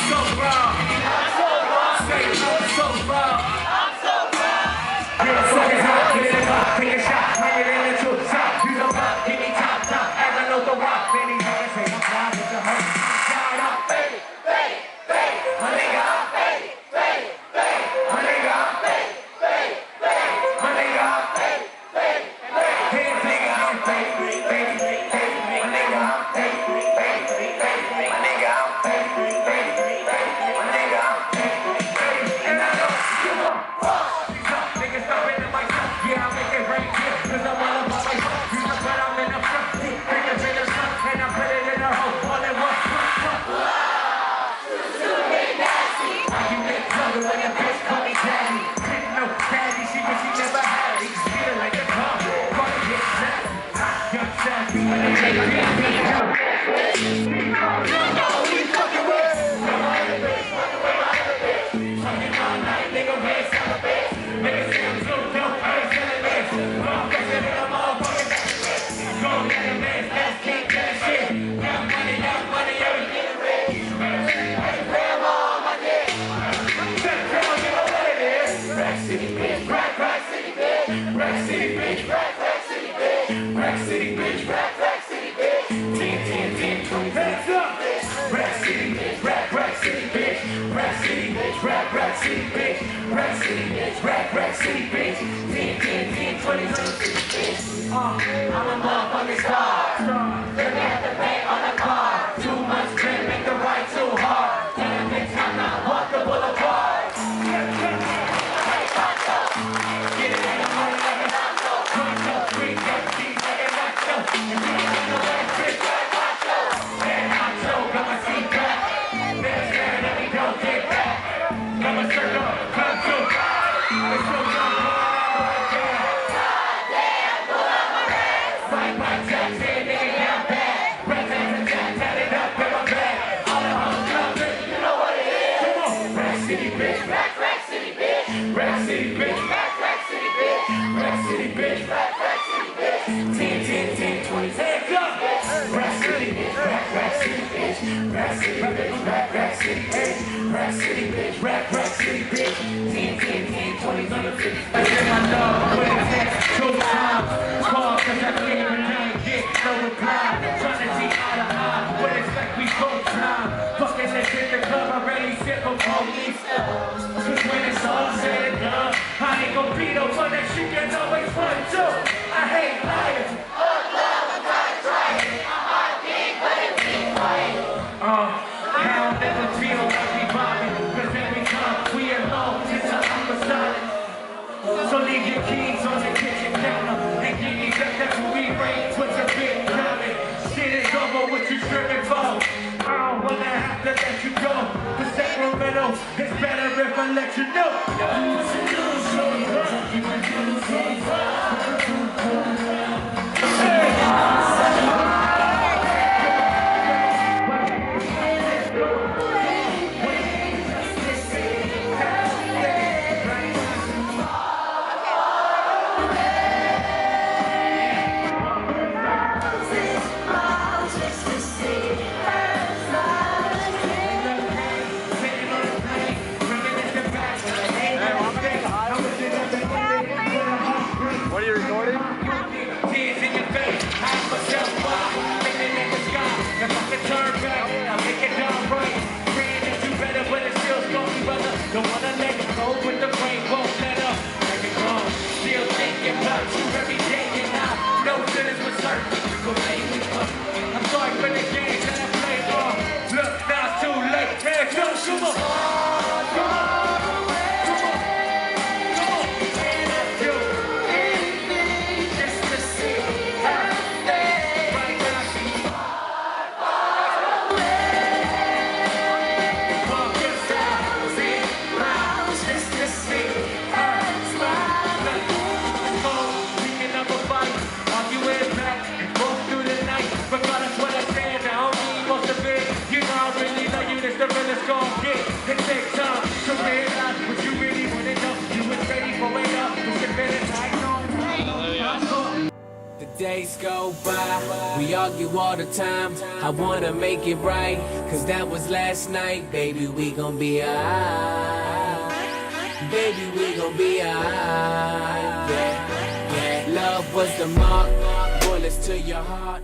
so proud. I'm so proud. Say I'm so proud. I'm so proud. Yeah, so it's hot, get in the car, take a shot, bring it in the truth, shot. You don't pop, give me top, as I know the rock. Then he had to say, I'm proud, it's a hurt. Shout out, baby, baby, baby, my nigga, baby, baby, baby, my nigga, baby, baby, baby, my nigga, baby, baby, baby, hands nigga, baby, baby, baby, baby, my nigga, baby, baby, baby, baby, my nigga, baby, baby, baby, baby, my nigga, baby, baby, and I know you want niggas stop in my cup, yeah, I make it rain, yeah, cause I'm all about my fuck, you know, but I'm in the front, fingers in the sun, and I put it in the hole, all in one, you make trouble when your bitch call me daddy, didn't know daddy, she wish she never had it, feel like a car, wanna get sassy, young sassy, when they take me, you know we fucking with, fucking all night, nigga, we ain't selling bitch, niggas say I'm so dope, I ain't selling bitch, I'm flexing in a motherfucking go get a man's ass, can't get a shit, young money, every getting rich, grandma on my dick, grandma, you know what it is, Rack City bitch, Rack City bitch, Rack City bitch, Rack City bitch, Rack City bitch, Rack City bitch, 10, 20, hands up, Rack City bitch, Rack City bitch, Rack City bitch, Rack City bitch, Rack City bitch, Rack City bitch, 10, 20, bitch. I'm a motherfucking star. Let me have to pay on the car. Too much drink, make the ride too hard. Damn bitch, I'm not walk the boulevard. Get it in the money like a nacho. Punch up, green, cheese like a nacho. And you don't know what it's rich like nacho. And nacho, got my seat back. Never scared that we don't get back. Got my circle, come through. It's so young, fight my tax, nigga, down bad. Red tax, tatted up in my bag. All the hoes jumping, you know what it is. Come on, Rack City bitch, Rack City bitch, Rack City bitch, Rack City bitch, Rack City bitch, Rack City bitch. 10, 20, hands up. Rack City bitch, Rack City bitch, Rack City bitch, Rack City bitch, Rack City bitch, Rack City bitch. 10, 20, 50. I get my dog, put his hands, showtime. Call, cause I can't even get no reply. Trying to see eye to eye, but it's like we both time. Fucking this in the club, I really sit for police. Cause when it's all said and done, I ain't gon' be the one that you can always run to. I hate liars. I'll never feel like we vibing, cause every time we alone, it's a homicide. So leave your keys on the kitchen counter and give me that's what we bring. What's a big comment? Shit is over, what you stripping for? I don't wanna have to let you go. The Sacramento, it's better if I let you know. What you do, show me what you days go by, we argue all the time. I wanna make it right, cause that was last night. Baby, we gon' be alright. Baby, we gon' be alright. Yeah, yeah. Love was the mark, bullets to your heart.